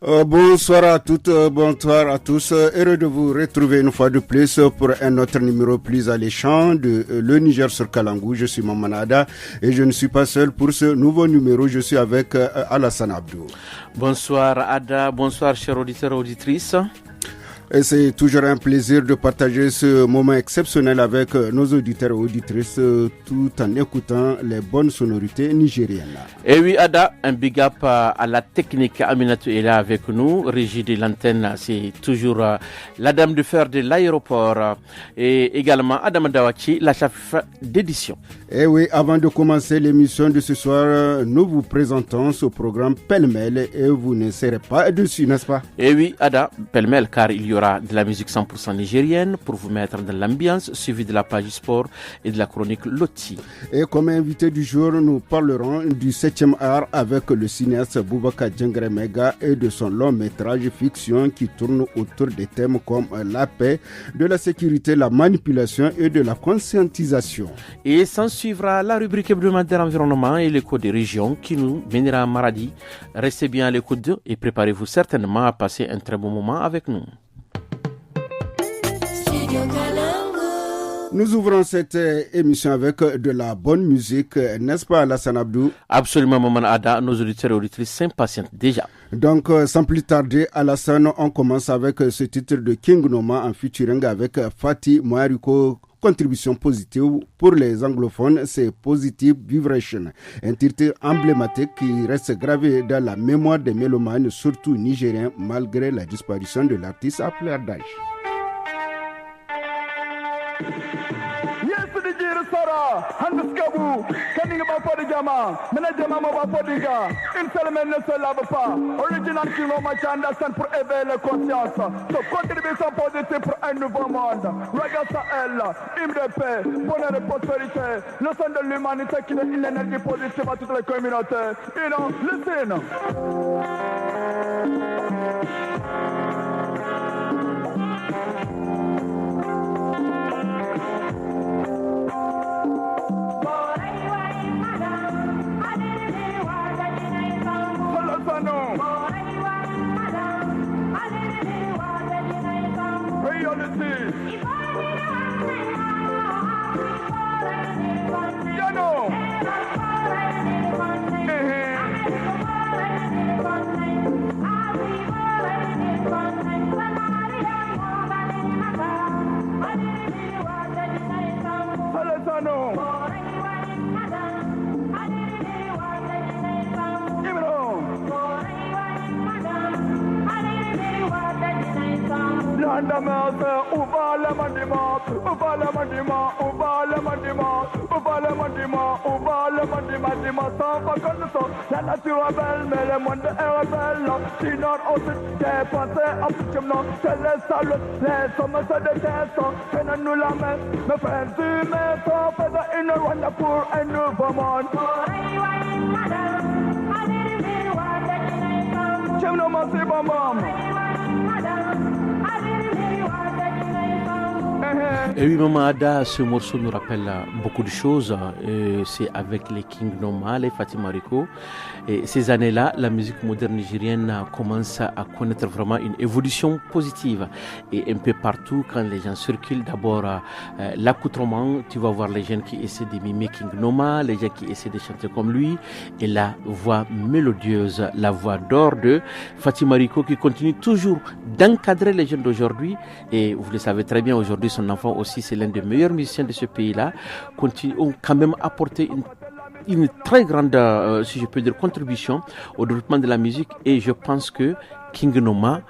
Bonsoir à toutes, bonsoir à tous. Heureux de vous retrouver une fois de plus pour un autre numéro plus alléchant de Le Niger sur Kalangou. Je suis Mamanada et je ne suis pas seul pour ce nouveau numéro. Je suis avec Alassane Abdou. Bonsoir Ada, bonsoir chers auditeurs et auditrices. Et c'est toujours un plaisir de partager ce moment exceptionnel avec nos auditeurs et auditrices tout en écoutant les bonnes sonorités nigériennes. Et oui Ada, un big up à la technique. Aminatou est là avec nous, régie de l'antenne, c'est toujours la dame de fer de l'aéroport et également Adam Dawachi, la chef d'édition. Et oui, avant de commencer l'émission de ce soir, nous vous présentons ce programme pêle-mêle et vous ne serez pas dessus, n'est-ce pas? Et oui Ada, pêle-mêle car il y aura de la musique 100% nigérienne pour vous mettre dans l'ambiance, suivi de la page sport et de la chronique Loti. Et comme invité du jour, nous parlerons du 7e art avec le cinéaste Boubacar Djengremega et de son long métrage fiction qui tourne autour des thèmes comme la paix, de la sécurité, la manipulation et de la conscientisation. Et s'en suivra la rubrique hebdomadaire environnement et l'écho des régions qui nous mènera à Maradi. Restez bien à l'écoute et préparez-vous certainement à passer un très bon moment avec nous. Nous ouvrons cette émission avec de la bonne musique, n'est-ce pas Alassane Abdou? Absolument, Maman Ada, nos auditeurs et auditrices s'impatientent déjà. Donc, sans plus tarder, Alassane, on commence avec ce titre de King Noma en featuring avec Fatih Moariko. Contribution positive pour les anglophones, c'est Positive Vibration, un titre emblématique qui reste gravé dans la mémoire des mélomanes, surtout nigériens, malgré la disparition de l'artiste à fleur d'âge. Sara, Handuskabu, Kaninga Bapodi Jama, Menajama Bapodiga, une seule main ne se lave pas. Original King of Machandasan pour éveiller la conscience. So, contribution positive pour un nouveau monde. Raga Sahel, hymne de paix, bonheur et prospérité. Leçon de l'humanité qui donne une énergie positive à toutes les communautés. You know, listen. La nature est belle, mais le monde est rebelle. Sinon, on se dépense à plus de c'est les salauds, les hommes se détestent. Tenez-nous la main, mes frères humains sont faisant une Rwanda pour un nouveau monde. J'aime le massif, maman. Et oui, Maman Ada, ce morceau nous rappelle beaucoup de choses. C'est avec les King Noma, les Fatima Rico. Et ces années-là, la musique moderne nigérienne commence à connaître vraiment une évolution positive. Et un peu partout, quand les gens circulent, d'abord l'accoutrement, tu vas voir les jeunes qui essaient de mimer King Noma, les gens qui essaient de chanter comme lui, et la voix mélodieuse, la voix d'or de Fatima Rico qui continue toujours d'encadrer les jeunes d'aujourd'hui. Et vous le savez très bien, aujourd'hui, son enfant aussi, c'est l'un des meilleurs musiciens de ce pays-là, ont quand même apporté une très grande, si je peux dire, contribution au développement de la musique. Et je pense que King Noma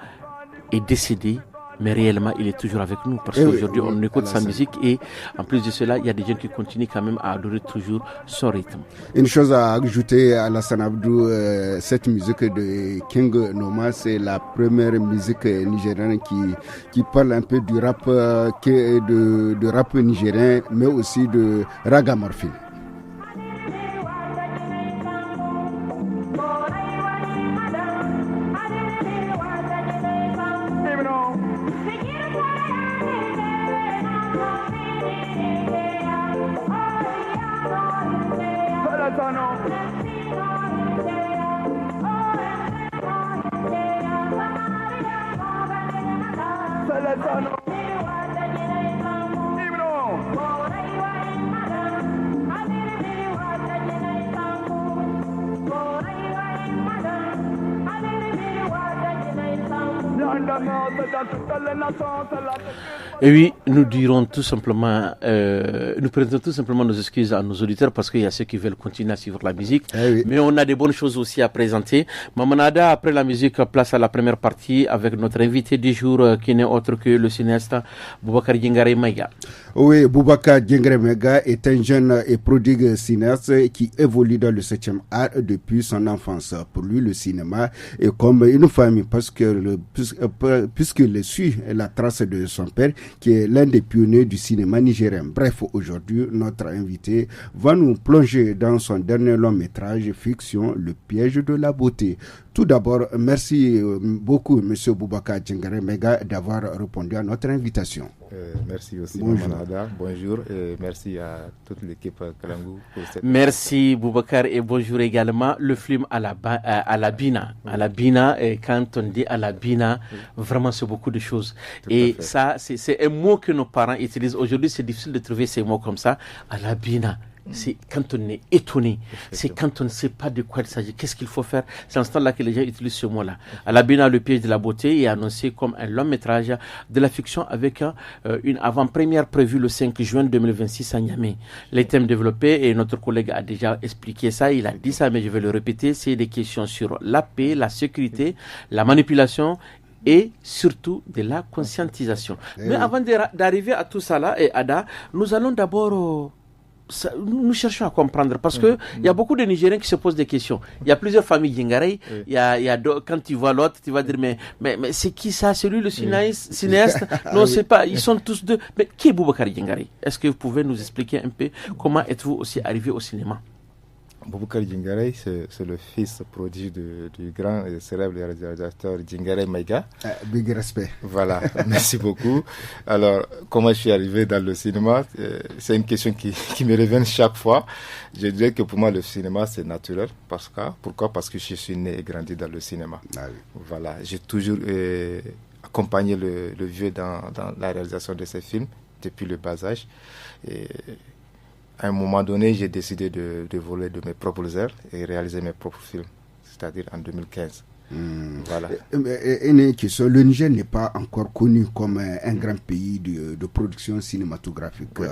est décédé, mais réellement, il est toujours avec nous parce qu'aujourd'hui, on écoute sa musique et en plus de cela, il y a des gens qui continuent quand même à adorer toujours son rythme. Une chose à ajouter à Alassane Abdou, cette musique de King Noma, c'est la première musique nigérienne qui parle un peu du rap, de rap nigérien, mais aussi de ragamuffin. Et oui, nous dirons tout simplement, nous présentons tout simplement nos excuses à nos auditeurs parce qu'il y a ceux qui veulent continuer à suivre la musique. Oui. Mais on a des bonnes choses aussi à présenter. Mamanada, après la musique, place à la première partie avec notre invité du jour qui n'est autre que le cinéaste Boubacar Djingare Maïga. Oui, Boubacar Djingare Maïga est un jeune et prodigue cinéaste qui évolue dans le 7e art depuis son enfance. Pour lui, le cinéma est comme une famille parce que puisqu'il suit la trace de son père qui est l'un des pionniers du cinéma nigérien. Bref, aujourd'hui, notre invité va nous plonger dans son dernier long métrage fiction, Le piège de la beauté. Tout d'abord, merci beaucoup, M. Boubacar Djingare Maïga, d'avoir répondu à notre invitation. Merci aussi, Bonjour. Mamanada. Bonjour et merci à toute l'équipe Kalangu pour cette... Merci Boubacar et bonjour également. Le film à la Bina. À la Bina, et quand on dit à la Bina, vraiment c'est beaucoup de choses. Tout et ça, c'est un mot que nos parents utilisent. Aujourd'hui, c'est difficile de trouver ces mots comme ça. À la Bina. C'est quand on est étonné, c'est quand on ne sait pas de quoi il s'agit, qu'est-ce qu'il faut faire. C'est en ce temps-là que les gens utilisent ce mot-là. À la Bina, le piège de la beauté est annoncé comme un long métrage de la fiction avec une avant-première prévue le 5 juin 2026 à Niamey. Les thèmes développés, et notre collègue a déjà expliqué ça, il a dit ça, mais je vais le répéter, c'est des questions sur la paix, la sécurité, la manipulation et surtout de la conscientisation. Mais avant d'arriver à tout ça là, et Ada, nous allons d'abord... nous cherchons à comprendre parce que il y a beaucoup de Nigériens qui se posent des questions. Il y a plusieurs familles Djingare. Quand tu vois l'autre, tu vas dire mais c'est qui ça? C'est lui le cinéaste? Non, c'est pas. Ils sont tous deux. Mais qui est Boubacar Djingare? Est-ce que vous pouvez nous expliquer un peu comment êtes-vous aussi arrivé au cinéma? Boubacar Djingare, c'est le fils prodige du grand et célèbre réalisateur Djingare Maïga. Big respect. Voilà, merci beaucoup. Alors, comment je suis arrivé dans le cinéma? C'est une question qui me revient chaque fois. Je dirais que pour moi, le cinéma, c'est naturel. Pourquoi? Parce que je suis né et grandi dans le cinéma. Ah oui. Voilà, j'ai toujours accompagné le vieux dans la réalisation de ses films depuis le bas âge. Et à un moment donné, j'ai décidé de voler de mes propres ailes et réaliser mes propres films, c'est-à-dire en 2015. Voilà. Une question, le Niger n'est pas encore connu comme un grand pays de production cinématographique. Ouais.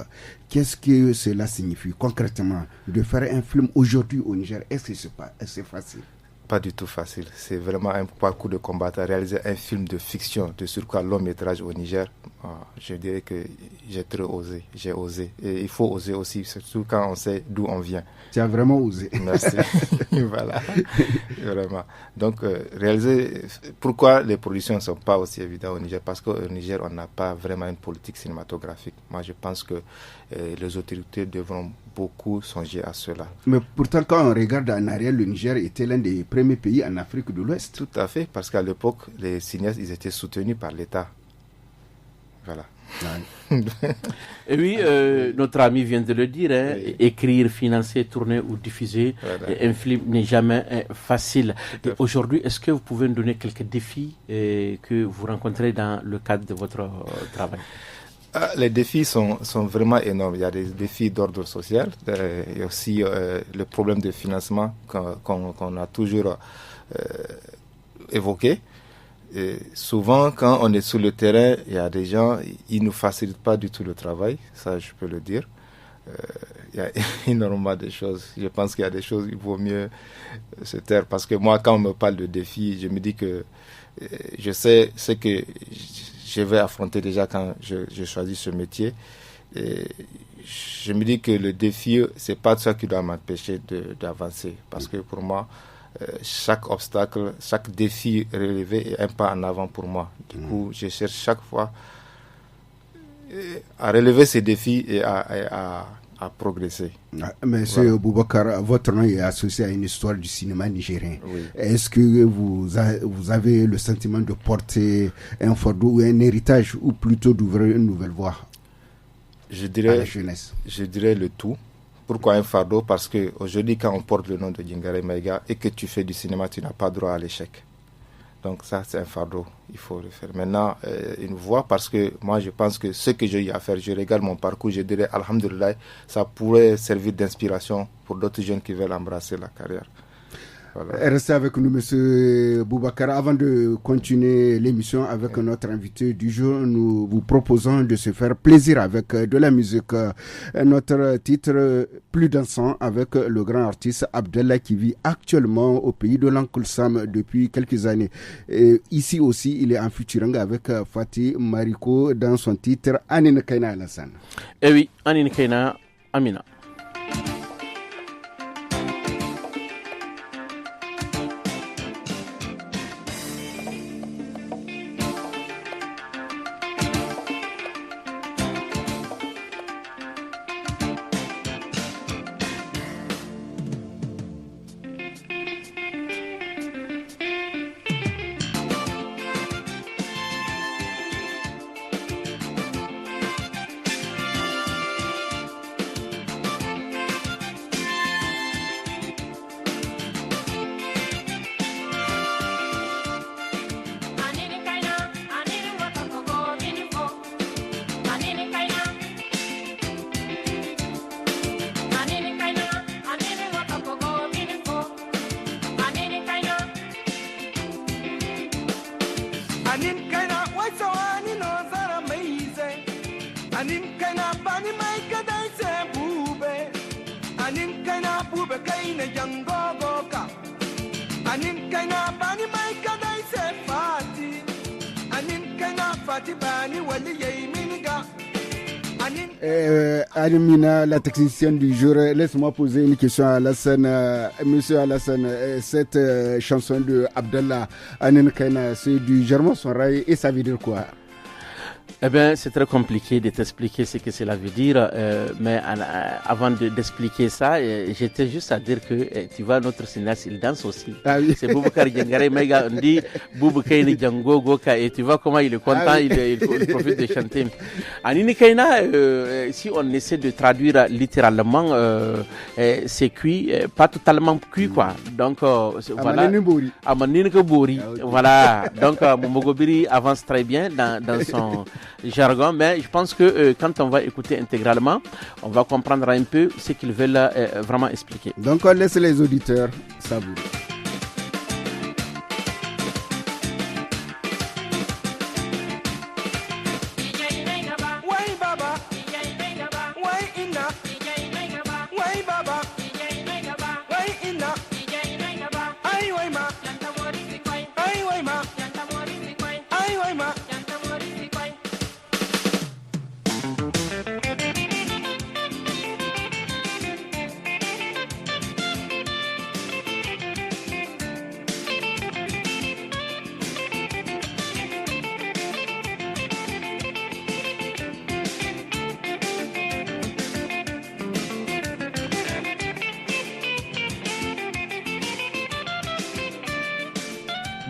Qu'est-ce que cela signifie concrètement de faire un film aujourd'hui au Niger? Est-ce que c'est facile? Pas du tout facile. C'est vraiment un parcours de combattant. Réaliser un film de fiction, de surcroît long métrage au Niger, je dirais que j'ai osé. Et il faut oser aussi, surtout quand on sait d'où on vient. Tu as vraiment osé. Merci. Voilà. Vraiment. Donc, pourquoi les productions ne sont pas aussi évidentes au Niger? Parce qu'au Niger, on n'a pas vraiment une politique cinématographique. Moi, je pense que les autorités devront beaucoup songer à cela. Mais pourtant, quand on regarde en arrière, le Niger était l'un des premiers pays en Afrique de l'Ouest. Tout à fait, parce qu'à l'époque, les cinéastes, ils étaient soutenus par l'État. Voilà. Et oui, notre ami vient de le dire, oui. Écrire, financer, tourner ou diffuser un film n'est jamais facile. Et aujourd'hui, est-ce que vous pouvez nous donner quelques défis que vous rencontrez dans le cadre de votre travail? Les défis sont vraiment énormes. Il y a des défis d'ordre social et aussi le problème de financement qu'on a toujours évoqué. Et souvent, quand on est sur le terrain, il y a des gens, ils ne nous facilitent pas du tout le travail, ça je peux le dire. Il y a énormément de choses. Je pense qu'il y a des choses, il vaut mieux se taire. Parce que moi, quand on me parle de défis, je me dis que je sais ce que je vais affronter déjà quand je choisis ce métier. Et je me dis que le défi, c'est pas ça qui doit m'empêcher d'avancer. Parce que pour moi, chaque obstacle, chaque défi relevé est un pas en avant pour moi. Du coup, je cherche chaque fois à relever ces défis et à progresser. Monsieur Boubacar, votre nom est associé à une histoire du cinéma nigérien. Oui. Est-ce que vous avez le sentiment de porter un fardeau ou un héritage, ou plutôt d'ouvrir une nouvelle voie à la jeunesse? Je dirais le tout. Pourquoi un fardeau? Parce qu'aujourd'hui, quand on porte le nom de Djingare Maïga et que tu fais du cinéma, tu n'as pas droit à l'échec. Donc ça, c'est un fardeau, il faut le faire. Maintenant, une voie, parce que moi, je pense que ce que j'ai eu à faire, je regarde mon parcours, je dirais, alhamdoulilah, ça pourrait servir d'inspiration pour d'autres jeunes qui veulent embrasser la carrière. Voilà. Restez avec nous, monsieur Boubacar. Avant de continuer l'émission avec notre invité du jour, nous vous proposons de se faire plaisir avec de la musique. Notre titre, Plus dansant, avec le grand artiste Abdallah qui vit actuellement au pays de l'Oncle Sam depuis quelques années. Et ici aussi, il est en featuring avec Fatih Mariko dans son titre Anine Kaina Alassane. Eh oui, Anine Kaina Amina. Alimina, la technicienne du jour, laisse-moi poser une question à Alassane. Monsieur Alassane, cette chanson de Abdallah Anine Kaina, c'est du germain sonrail et ça veut dire quoi? Eh bien, c'est très compliqué de t'expliquer ce que cela veut dire, mais avant d'expliquer ça, j'étais juste à dire que tu vois, notre cinéaste, il danse aussi. Ah oui. C'est Boubacar Djangare Mega, on dit Boubacar Django Goka, et tu vois comment il est content, ah oui. il profite de chanter. Anine Kaina, si on essaie de traduire littéralement, c'est cuit, pas totalement cuit, quoi. Donc, voilà. Amanine Bori. Voilà. Donc, Momogobiri avance très bien dans son jargon, mais je pense que quand on va écouter intégralement, on va comprendre un peu ce qu'ils veulent vraiment expliquer. Donc on laisse les auditeurs savourer.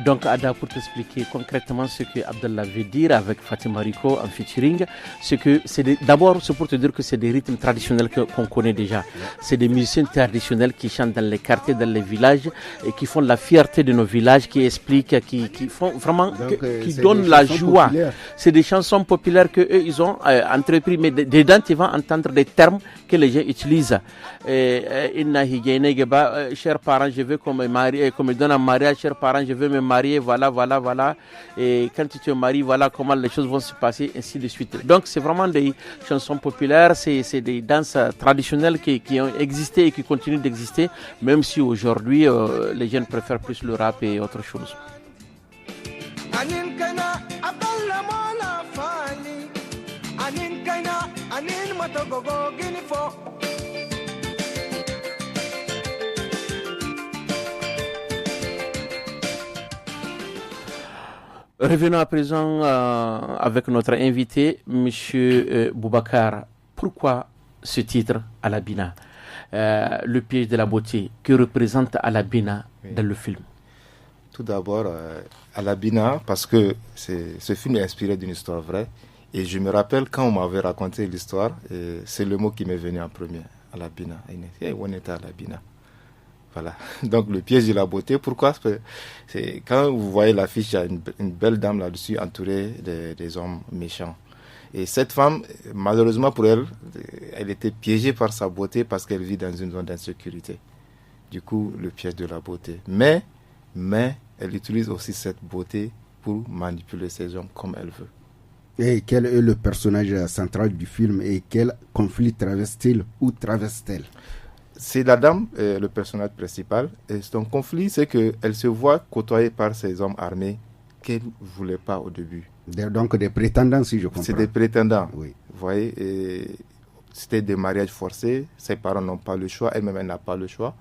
Donc, Ada, pour t'expliquer concrètement ce que Abdallah veut dire avec Fatima Rico en featuring, c'est que d'abord, c'est pour te dire que c'est des rythmes traditionnels qu'on connaît déjà. C'est des musiciens traditionnels qui chantent dans les quartiers, dans les villages et qui font la fierté de nos villages, qui expliquent, qui font vraiment, qui donnent la joie. Populaires. C'est des chansons populaires que eux ils ont entrepris, mais dedans tu vas entendre des termes que les gens utilisent. Chers parents, je veux qu'on me marie, qu'on me donne un mariage, chers parents, je veux me marier, voilà. Et quand tu te maries, voilà comment les choses vont se passer, ainsi de suite. Donc c'est vraiment des chansons populaires, c'est des danses traditionnelles qui ont existé et qui continuent d'exister, même si aujourd'hui les jeunes préfèrent plus le rap et autre chose. Revenons à présent avec notre invité, M. Boubacar. Pourquoi ce titre Alabina, le piège de la beauté, que représente Alabina dans le film? Tout d'abord, Alabina, parce que ce film est inspiré d'une histoire vraie. Et je me rappelle quand on m'avait raconté l'histoire, c'est le mot qui m'est venu en premier, Alabina. On était à Alabina. Voilà. Donc le piège de la beauté, pourquoi? C'est quand vous voyez l'affiche, il y a une belle dame là-dessus entourée des hommes méchants. Et cette femme, malheureusement pour elle, elle était piégée par sa beauté parce qu'elle vit dans une zone d'insécurité. Du coup, le piège de la beauté. Mais elle utilise aussi cette beauté pour manipuler ces hommes comme elle veut. Et quel est le personnage central du film et quel conflit traverse-t-il ou traverse-t-elle? C'est la dame, le personnage principal. Et son conflit, c'est qu'elle se voit côtoyée par ces hommes armés qu'elle ne voulait pas au début. Donc des prétendants, si je comprends. C'est des prétendants. Oui. Vous voyez, et c'était des mariages forcés. Ses parents n'ont pas le choix. Elle-même, elle n'a pas le choix.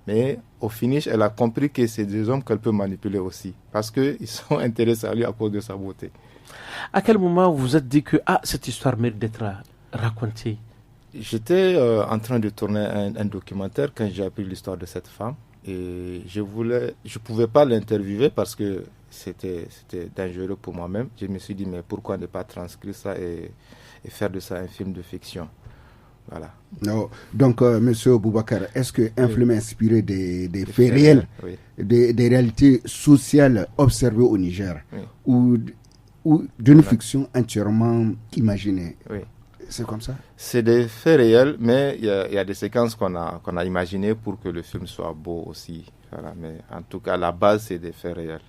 Mais au finish, elle a compris que c'est des hommes qu'elle peut manipuler aussi. Parce qu'ils sont intéressés à lui à cause de sa beauté. À quel moment vous vous êtes dit que cette histoire mérite d'être racontée? J'étais en train de tourner un documentaire quand j'ai appris l'histoire de cette femme. Et je pouvais pas l'interviewer parce que c'était dangereux pour moi-même. Je me suis dit, mais pourquoi ne pas transcrire ça et faire de ça un film de fiction? Voilà. Non. Donc, Monsieur Boubacar, est-ce qu'un film est inspiré des faits réels, oui. des réalités sociales observées au Niger, oui. ou d'une fiction entièrement imaginée? Oui. C'est comme ça? C'est des faits réels, mais il y a des séquences qu'on a imaginées pour que le film soit beau aussi. Voilà. Mais en tout cas, la base, c'est des faits réels.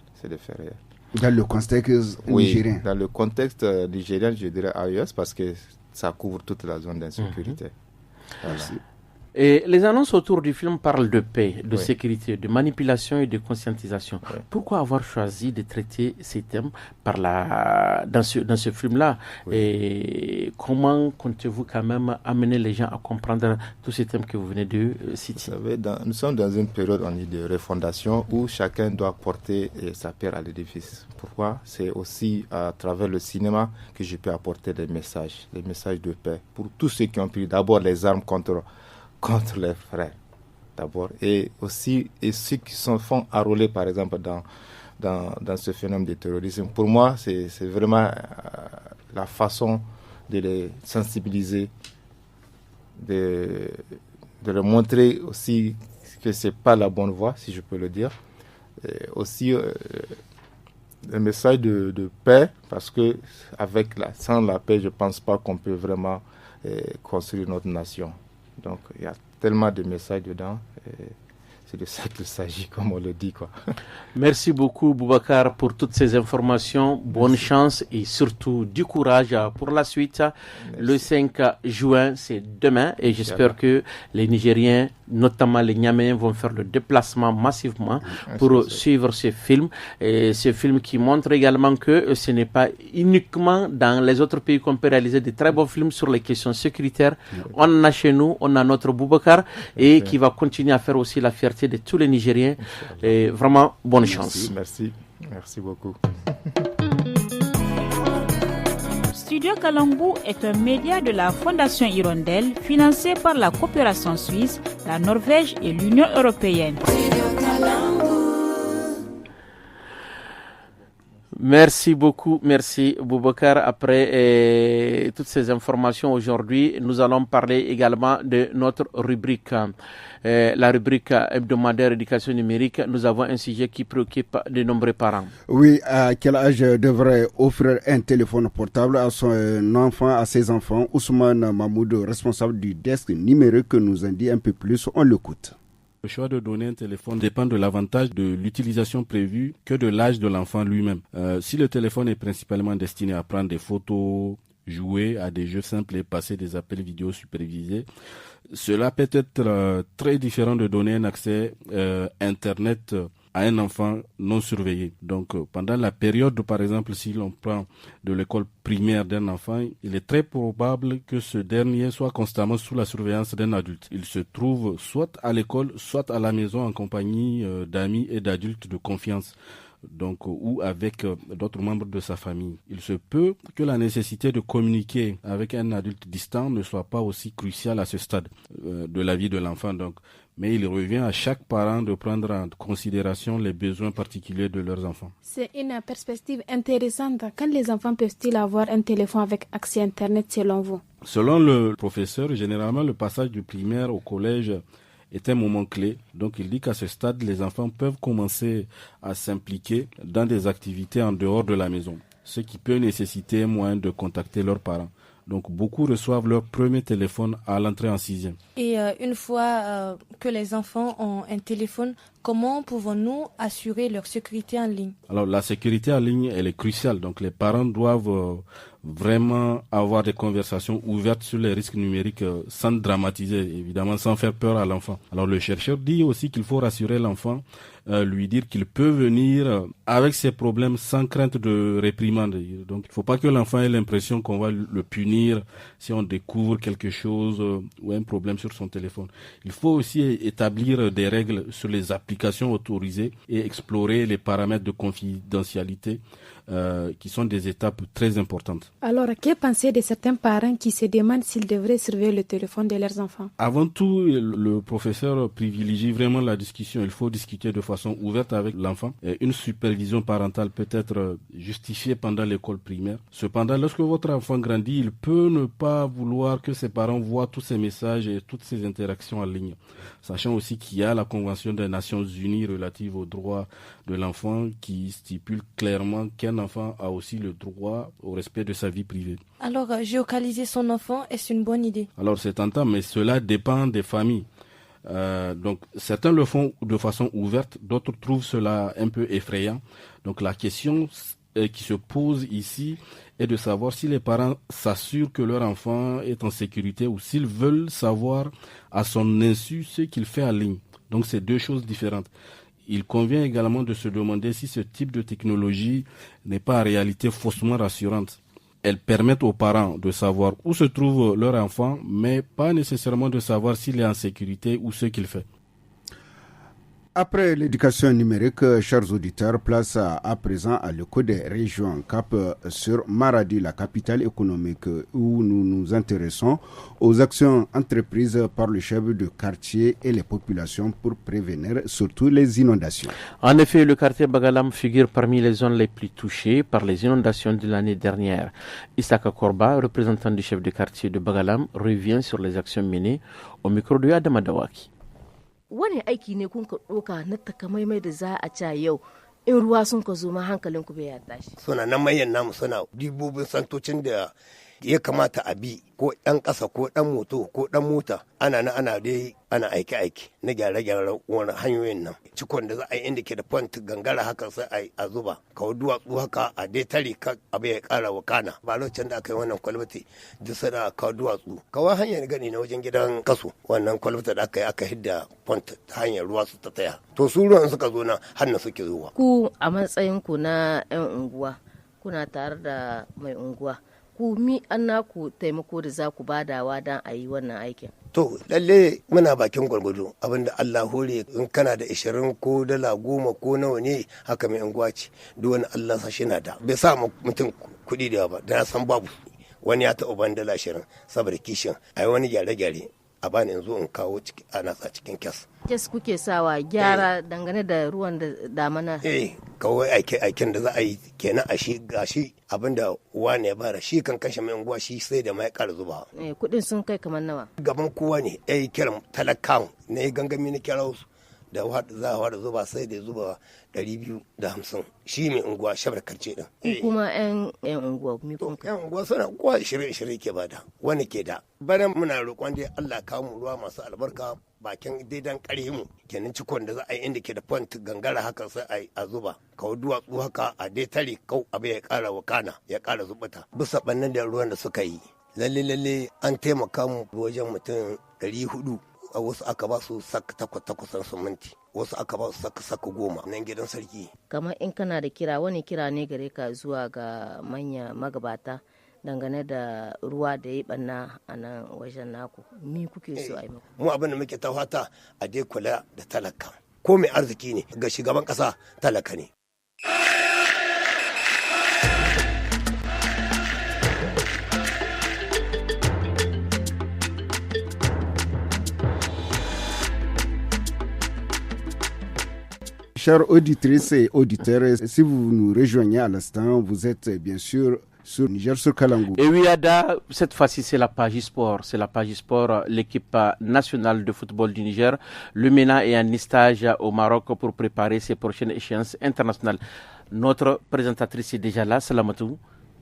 Dans le contexte nigérien? Dans le contexte nigérien, je dirais AES parce que ça couvre toute la zone d'insécurité. Voilà. Et les annonces autour du film parlent de paix, de sécurité, de manipulation et de conscientisation. Oui. Pourquoi avoir choisi de traiter ces thèmes dans ce film-là? Oui. Et comment comptez-vous quand même amener les gens à comprendre tous ces thèmes que vous venez de citer? Vous savez, nous sommes dans une période de refondation où chacun doit porter sa pierre à l'édifice. Pourquoi? C'est aussi à travers le cinéma que je peux apporter des messages de paix pour tous ceux qui ont pris d'abord les armes contre les frères, d'abord, et aussi ceux qui se font enrôler, par exemple, dans ce phénomène de terrorisme. Pour moi, c'est vraiment la façon de les sensibiliser, de leur montrer aussi que ce n'est pas la bonne voie, si je peux le dire. Et aussi, le message de paix, parce que sans la paix, je ne pense pas qu'on peut vraiment construire notre nation. Donc, il y a tellement de messages dedans. C'est de ça qu'il s'agit, comme on le dit, quoi. Merci beaucoup, Boubacar, pour toutes ces informations. Bonne chance et surtout du courage pour la suite. Merci. Le 5 juin, c'est demain. Et j'espère que les Nigériens, notamment les Niaméens, vont faire le déplacement massivement pour suivre ce film. Et ce film qui montre également que ce n'est pas uniquement dans les autres pays qu'on peut réaliser de très bons films sur les questions sécuritaires. On en a chez nous, on a notre Boubacar et qui va continuer à faire aussi la fierté de tous les Nigériens. Et vraiment, bonne chance. Merci beaucoup. Studio Kalangu est un média de la Fondation Hirondelle financé par la coopération suisse, la Norvège et l'Union européenne. Merci beaucoup, merci Boubacar. Après toutes ces informations aujourd'hui, nous allons parler également de notre rubrique, la rubrique hebdomadaire éducation numérique. Nous avons un sujet qui préoccupe de nombreux parents. Oui, à quel âge devrait offrir un téléphone portable à ses enfants? Ousmane Mahmoud, responsable du desk numérique, nous en dit un peu plus. On l'écoute. Le choix de donner un téléphone dépend de l'avantage de l'utilisation prévue que de l'âge de l'enfant lui-même. Si le téléphone est principalement destiné à prendre des photos, jouer à des jeux simples et passer des appels vidéo supervisés, cela peut être très différent de donner un accès Internet à un enfant non surveillé. Donc, pendant la période, par exemple, si l'on prend de l'école primaire d'un enfant, il est très probable que ce dernier soit constamment sous la surveillance d'un adulte. Il se trouve soit à l'école, soit à la maison en compagnie d'amis et d'adultes de confiance. Donc, ou avec d'autres membres de sa famille. Il se peut que la nécessité de communiquer avec un adulte distant ne soit pas aussi cruciale à ce stade de la vie de l'enfant. Donc, mais il revient à chaque parent de prendre en considération les besoins particuliers de leurs enfants. C'est une perspective intéressante. Quand les enfants peuvent-ils avoir un téléphone avec accès Internet selon vous? Selon le professeur, généralement le passage du primaire au collège est un moment clé. Donc il dit qu'à ce stade, les enfants peuvent commencer à s'impliquer dans des activités en dehors de la maison, ce qui peut nécessiter un moyen de contacter leurs parents. Donc beaucoup reçoivent leur premier téléphone à l'entrée en 6e. Et une fois que les enfants ont un téléphone, comment pouvons-nous assurer leur sécurité en ligne? Alors la sécurité en ligne, elle est cruciale. Donc les parents doivent vraiment avoir des conversations ouvertes sur les risques numériques sans dramatiser, évidemment sans faire peur à l'enfant. Alors le chercheur dit aussi qu'il faut rassurer l'enfant, lui dire qu'il peut venir avec ses problèmes sans crainte de réprimande. Donc il ne faut pas que l'enfant ait l'impression qu'on va le punir si on découvre quelque chose ou un problème sur son téléphone. Il faut aussi établir des règles sur les applications autorisées et explorer les paramètres de confidentialité qui sont des étapes très importantes. Alors, que penser de certains parents qui se demandent s'ils devraient surveiller le téléphone de leurs enfants? Avant tout, le professeur privilégie vraiment la discussion. Il faut discuter de façon ouverte avec l'enfant. Et une supervision parentale peut être justifiée pendant l'école primaire. Cependant, lorsque votre enfant grandit, il peut ne pas vouloir que ses parents voient tous ces messages et toutes ces interactions en ligne. Sachant aussi qu'il y a la Convention des Nations Unies relative aux droits de l'enfant qui stipule clairement qu'un enfant a aussi le droit au respect de sa vie privée. Alors, géolocaliser son enfant, est-ce une bonne idée? Alors, c'est tentant, mais cela dépend des familles. Donc, certains le font de façon ouverte, d'autres trouvent cela un peu effrayant. Donc, la question qui se pose ici est de savoir si les parents s'assurent que leur enfant est en sécurité ou s'ils veulent savoir à son insu ce qu'il fait en ligne. Donc, c'est deux choses différentes. Il convient également de se demander si ce type de technologie n'est pas en réalité faussement rassurante. Elles permettent aux parents de savoir où se trouve leur enfant, mais pas nécessairement de savoir s'il est en sécurité ou ce qu'il fait. Après l'éducation numérique, chers auditeurs, place à présent à l'écho des régions, cap sur Maradi, la capitale économique, où nous nous intéressons aux actions entreprises par le chef de quartier et les populations pour prévenir surtout les inondations. En effet, le quartier Bagalam figure parmi les zones les plus touchées par les inondations de l'année dernière. Isaka Korba, représentant du chef de quartier de Bagalam, revient sur les actions menées au micro de Adama Dawaki. Wani aiki ne kun ka ɗoka na takamaimai da za a ca yau in ruwa sun ka zo ma hankalin ku bai ya tashi. Suna nan mayan namu suna dibobin santocin da ya kamata a bi ko ɗan ƙasa ko ɗan moto ko ɗan mota ana aiki na gyare-gyare wani hanyoyin nan cikon da za a yi inda ke da font gangara haka sai a zuba kawo duwatsu haka a dai tare ka abu ya ƙara wakana ba lokacin da aka yi wannan kwalbati duk sana kawo duwatsu kawai hanyar gani na wajen gidan kasu wannan kwalbata da aka yi aka hidda font ta hanyar ruwa su ta tsaya to su ruwan suka zo na hannu suke zuwa. Ku a matsayin ku na 'yan unguwa kuna tare da mai unguwa ku mi an naku taimako da za ku badawa don a yi wannan aikin? To lalle muna bakin gwargwado abinda Allah hore in kana da 20 ko dala 10 ko nawa ne haka mai unguwa ce duk wani Allah sa shi na da bai sa mutum kuɗi da ba da san babu wani ya taɓa ban dala 20 saboda kishin ai wani gyare-gyare a bani in zo in kawo ana sa cikin kyas. Kyas kuke sawa gyara dangane da ruwan da damana? Kawai aikin da za a yi kenan a shi gashi abinda wane ya bara shi kan kashe mai unguwa shi sai da mai ƙara zuba. Kuɗin sun kai kamar nawa? Gaban kowa ne kiran talakawan na yi gangami na kira wasu da za a fara zuba sai da zuba 250 shi mai unguwa shabar karce din. Kuma 'yan unguwa mi kun kai? 'Yan unguwa suna kowa shirye-shirye ke bada wani ke da. Bana muna roƙon dai Allah kawo mu ruwa masu albarka bakin daidan ƙarhi mu kenan cikon da za a yi inda ke da font gangara haka sai a zuba kawo duwatsu haka a dai tare kau abu ya ƙara wakana ya ƙara zubata bisa ɓannan da ruwan da suka yi lalle an taimaka mu wajen mutum 400 a wasu aka ba su saka takwas suminti wasu aka ba su saka 10 nan gidan sarki. Kamar in kana da kira wani kira ne gare ka zuwa ga manya magabata dangane da ruwa da ya banna a nan wajen naku mi kuke so a yi muku? Mu abin da muke ta fata a dai kula da talaka ko mai arziki ne ga shugaban kasa talaka ne. Chers auditrices et auditeurs, si vous nous rejoignez à l'instant, vous êtes bien sûr sur Niger sur Kalangou. Et oui, Ada, cette fois-ci, c'est la page sport. C'est la page sport, l'équipe nationale de football du Niger. Le MENA est en stage au Maroc pour préparer ses prochaines échéances internationales. Notre présentatrice est déjà là, Salamatou.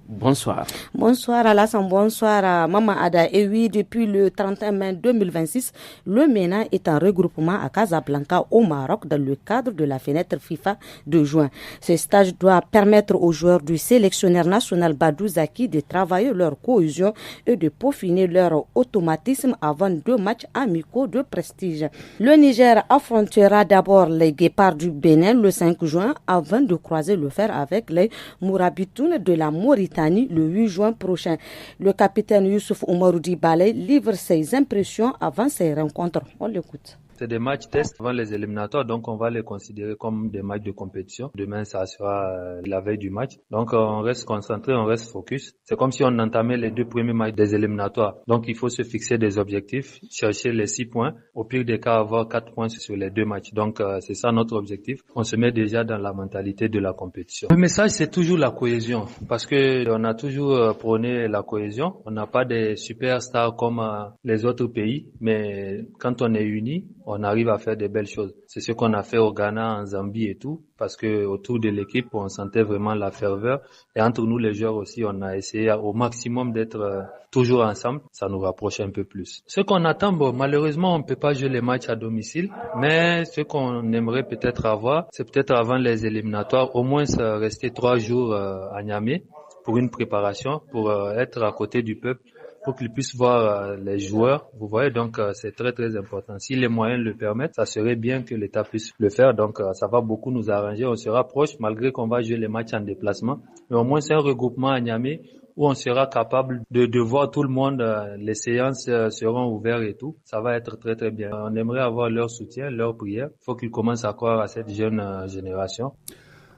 Bonsoir. Bonsoir Alassane, bonsoir Maman Ada. Et oui, depuis le 31 mai 2026, le MENA est en regroupement à Casablanca au Maroc dans le cadre de la fenêtre FIFA de juin. Ce stage doit permettre aux joueurs du sélectionneur national Badou Zaki de travailler leur cohésion et de peaufiner leur automatisme avant 2 matchs amicaux de prestige. Le Niger affrontera d'abord les Guépards du Bénin le 5 juin avant de croiser le fer avec les Mourabitounes de la Mauritanie le 8 juin prochain. Le capitaine Youssouf Oumaroudi Balé livre ses impressions avant ces rencontres. On l'écoute. C'est des matchs tests avant les éliminatoires, donc on va les considérer comme des matchs de compétition. Demain, ça sera la veille du match. Donc on reste concentré, on reste focus. C'est comme si on entamait les 2 premiers matchs des éliminatoires. Donc il faut se fixer des objectifs, chercher les 6 points. Au pire des cas, avoir 4 points sur les 2 matchs. Donc c'est ça notre objectif. On se met déjà dans la mentalité de la compétition. Le message, c'est toujours la cohésion, parce que on a toujours prôné la cohésion. On n'a pas des superstars comme les autres pays, mais quand on est unis, on arrive à faire des belles choses. C'est ce qu'on a fait au Ghana, en Zambie et tout, parce que autour de l'équipe, on sentait vraiment la ferveur. Et entre nous, les joueurs aussi, on a essayé au maximum d'être toujours ensemble. Ça nous rapproche un peu plus. Ce qu'on attend, malheureusement, on ne peut pas jouer les matchs à domicile, mais ce qu'on aimerait peut-être avoir, c'est peut-être avant les éliminatoires, au moins rester 3 jours à Niamey pour une préparation, pour être à côté du peuple, pour qu'ils puissent voir les joueurs. Vous voyez, donc c'est très très important. Si les moyens le permettent, ça serait bien que l'État puisse le faire. Donc ça va beaucoup nous arranger. On sera proche, malgré qu'on va jouer les matchs en déplacement. Mais au moins c'est un regroupement à Niamey où on sera capable de voir tout le monde. Les séances seront ouvertes et tout. Ça va être très très bien. On aimerait avoir leur soutien, leur prière. Il faut qu'ils commencent à croire à cette jeune génération.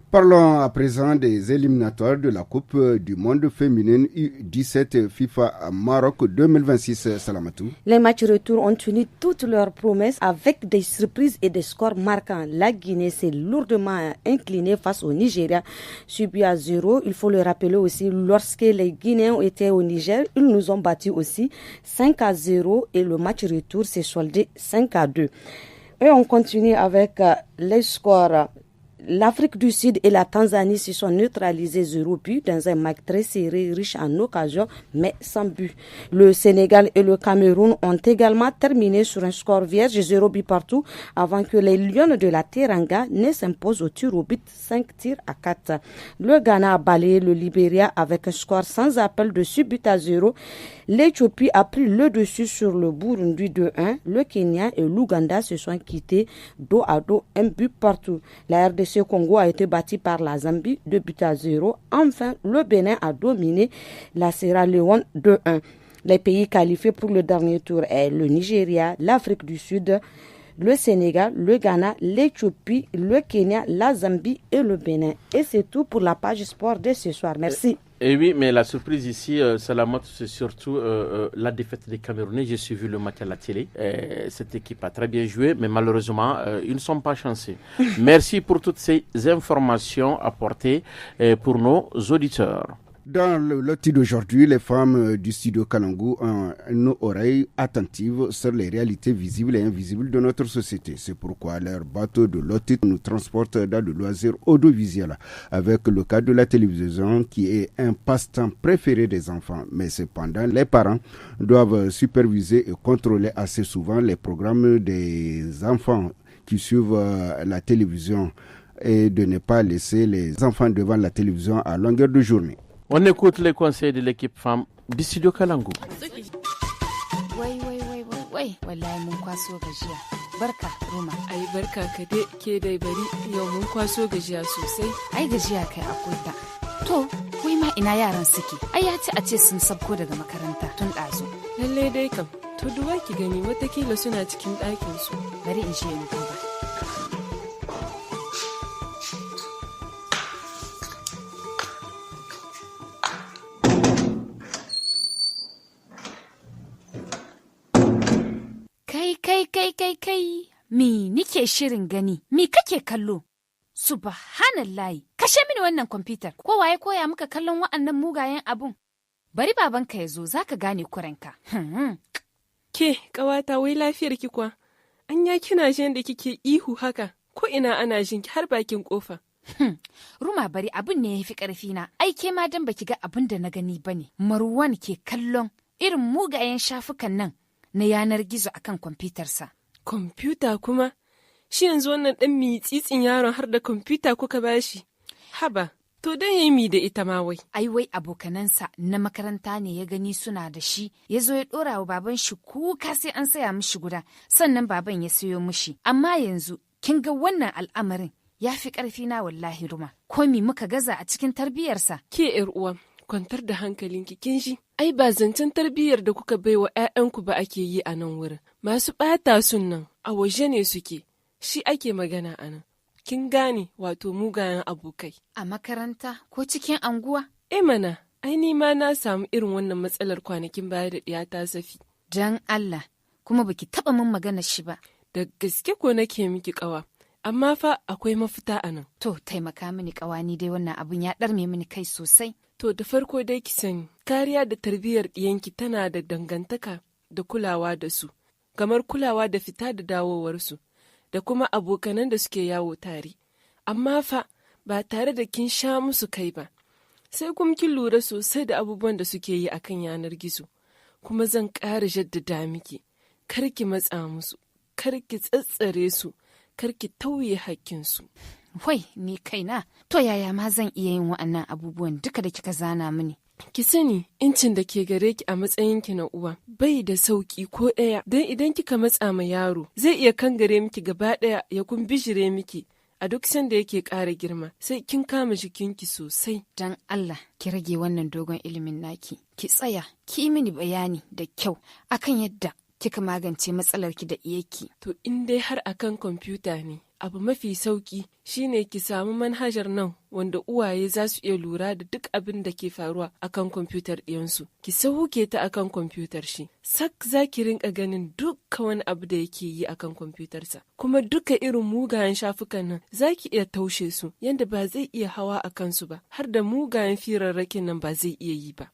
Parlons à présent des éliminatoires de la Coupe du monde féminine U17 FIFA à Maroc 2026, Salamatou. Les matchs retour ont tenu toutes leurs promesses avec des surprises et des scores marquants. La Guinée s'est lourdement inclinée face au Nigeria, subi à 0. Il faut le rappeler aussi, lorsque les Guinéens étaient au Niger, ils nous ont battus aussi 5-0 et le match retour s'est soldé 5-2. Et on continue avec les scores. L'Afrique du Sud et la Tanzanie se sont neutralisés 0 but dans un match très serré, riche en occasions, mais sans but. Le Sénégal et le Cameroun ont également terminé sur un score vierge 0 but partout avant que les Lions de la Teranga ne s'imposent au tir au but 5-4. Le Ghana a balayé le Libéria avec un score sans appel de 6 buts à 0. L'Éthiopie a pris le dessus sur le Burundi 2-1. Le Kenya et l'Ouganda se sont quittés dos à dos, un but partout. La RDC Congo a été battu par la Zambie 2 buts à 0. Enfin, le Bénin a dominé la Sierra Leone 2-1. Les pays qualifiés pour le dernier tour est le Nigeria, l'Afrique du Sud, le Sénégal, le Ghana, l'Éthiopie, le Kenya, la Zambie et le Bénin. Et c'est tout pour la page sport de ce soir. Merci. Et oui, mais la surprise ici, Salamot, c'est surtout la défaite des Camerounais. J'ai suivi le match à la télé. Cette équipe a très bien joué, mais malheureusement, ils ne sont pas chanceux. Merci pour toutes ces informations apportées pour nos auditeurs. Dans le loti d'aujourd'hui, les femmes du studio Kalangu ont une oreille attentive sur les réalités visibles et invisibles de notre société. C'est pourquoi leur bateau de loti nous transporte dans le loisir audiovisuel avec le cas de la télévision qui est un passe-temps préféré des enfants. Mais cependant, les parents doivent superviser et contrôler assez souvent les programmes des enfants qui suivent la télévision et de ne pas laisser les enfants devant la télévision à longueur de journée. On écoute les conseils de l'équipe femme du studio Kalangu. Wai, wallahi mun kwaso gajiya. Barka, Roma. Ai barka ka dai ke dai bari yau mun kwaso gajiya sosai. Ai gajiya kai akwai ta. To, wai ma ina yaran suke? Ai ya ci a ce sun sabko daga makaranta tun ɗazu. Lalle dai kam. To duwa ki gani watakila suna cikin ɗakin su. Bari in je in duba. Kai, mi nike shirin gani, mi kake kallo? Subhanallahi, kashe mini wannan kwamfutar, kowa ya koya maka kallon wa'annan mugayen abun? Bari babanka ya zo za ka gane kurenka. Ke, ƙawata wai lafiyar ki kwa? Anya kina jin da kike ihu haka, ko ina ana jin ki har bakin ƙofa. Ruma bari abin ne ya fi ƙarfi na. Ai ke ma dan baki ga abin da na gani bane. Marwan ke kallon irin mugayen shafukan nan na yanar gizo akan kwamfutarsa. Kwamfuta kuma? Shi yanzu wannan ɗan mitsitsin yaron har da kwamfuta kuka bashi? Haba, to dan yayi mi da ita ma wai. Ai wai abokanansa na makaranta ne ya gani suna da shi, ya zo ya ɗora wa baban shi kuka sai an saya mishi guda, sannan baban ya sayo mishi. Amma yanzu, kin ga wannan al'amarin ya fi ƙarfi na wallahi Ruma. Ko mi muka gaza a cikin tarbiyyarsa? Ke ƴar uwa, kwantar da hankalinki kin shi. Ai ba zancen tarbiyyar da kuka bai wa ‘ya'yanku ba ake yi a nan wurin. Masu ɓata sun nan a waje ne suke, shi ake magana a nan. Kin gane wato mugayen abokai. A makaranta ko cikin anguwa? Mana, ai ni ma na samu irin wannan matsalar kwanakin baya da ɗiyata Safi. Dan Allah, kuma baki taɓa min magana shi ba. Da gaske ko nake miki ƙawa, amma fa akwai mafita a nan. To, taimaka mini ƙawa, ni dai wannan abun ya ɗarme mini kai sosai. To, da farko dai ki sani, kariya da tarbiyyar ɗiyanki tana da dangantaka da kulawa da su, kamar kulawa da fita da dawowarsu, da kuma abokanan da suke yawo tare. Amma fa, ba tare da kin sha musu kai ba, sai kuma kin lura sosai da abubuwan da suke yi akan yanar gizo. Kuma zan ƙara jaddada miki, kar ki matsa musu, kar ki tsatsare su, kar ki tauye hakkinsu. Wai, ni kaina, to yaya ma zan iya yin wa'annan abubuwan duka da kika zana mini? Ki sani, incin da ke gare ki a matsayinki na uwa bai da sauƙi ko ɗaya, don idan kika matsa ma yaro zai iya kangare miki gaba ɗaya ya kumbishire miki a duk sanda yake ƙara girma, sai kin kama jikinki sosai. Dan Allah, ki rage wannan dogon ilimin naki, ki tsaya, ki yi mini bayani da kyau akan yadda kika magance matsalarki da iyaki. To in dai har akan kwamfuta ne, abu mafi sauki shine ki samu manhajar nan wanda uwaye za su iya lura da duk abin da ke faruwa akan kwamfutar ɗiyansu. Ki sauke ta akan kwamfutar shi. Sak za ki rinka ganin dukka wani abu da yake yi akan kwamfutarsa. Kuma duka irin mugayen shafukan nan za ki iya taushe su yanda ba zai iya hawa a kansu ba, har da mugayen firarrakin nan ba zai iya yi ba.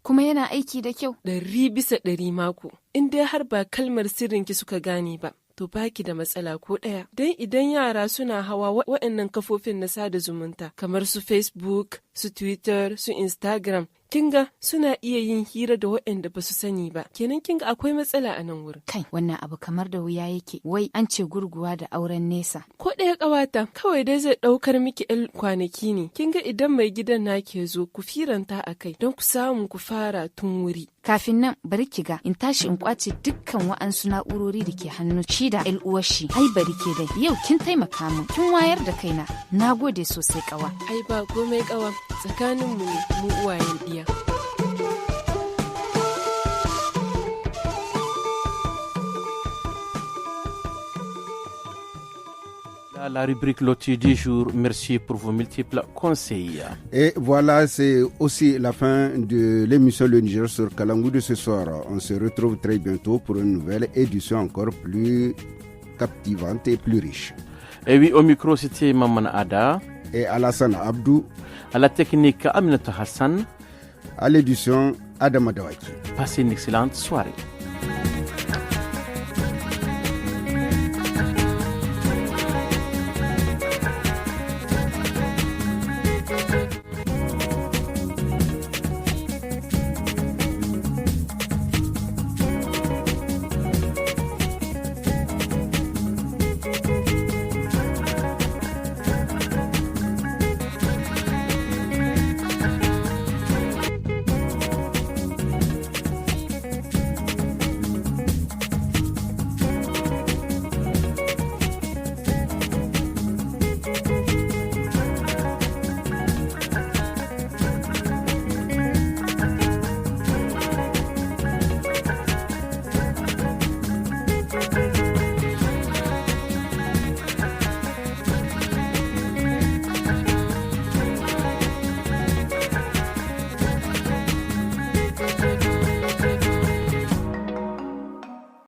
Kuma yana aiki da kyau? 100% mako. In dai har ba kalmar sirrinki suka gane ba, to baki da matsala ko ɗaya. Don idan yara suna hawa waɗannan kafofin na sada zumunta kamar su Facebook, su Twitter, su Instagram, kinga suna iya yin hira da waɗanda ba su sani ba. Kenan kinga akwai matsala a nan wurin. Kai, wannan abu kamar da wuya yake. Wai an ce gurguwa da auren nesa. Ko ɗaya ƙawata, kawai dai zai ɗaukar miki 'yan kwanaki ne. Kinga idan mai gidan na ke zo ku firanta a kai don ku samu ku fara tun wuri. Kafin nan bari ki ga in tashi in kwace dukkan wa'ansu na'urori da ke hannu shi da uwar shi. Ai bari ke dai yau kin taimaka min kin wayar da kaina. Na gode sosai ƙawa. Ai ba komai ƙawa, tsakaninmu ne mu uwayen ɗiya. La rubrique Loti du jour, merci pour vos multiples conseils. Et voilà, c'est aussi la fin de l'émission Le Niger sur Kalangou de ce soir. On se retrouve très bientôt pour une nouvelle édition encore plus captivante et plus riche. Et oui, au micro, c'était Maman Ada. Et Alassane Abdou. À la technique, Aminata Hassan. À l'édition, Adam Adawaki. Passez une excellente soirée.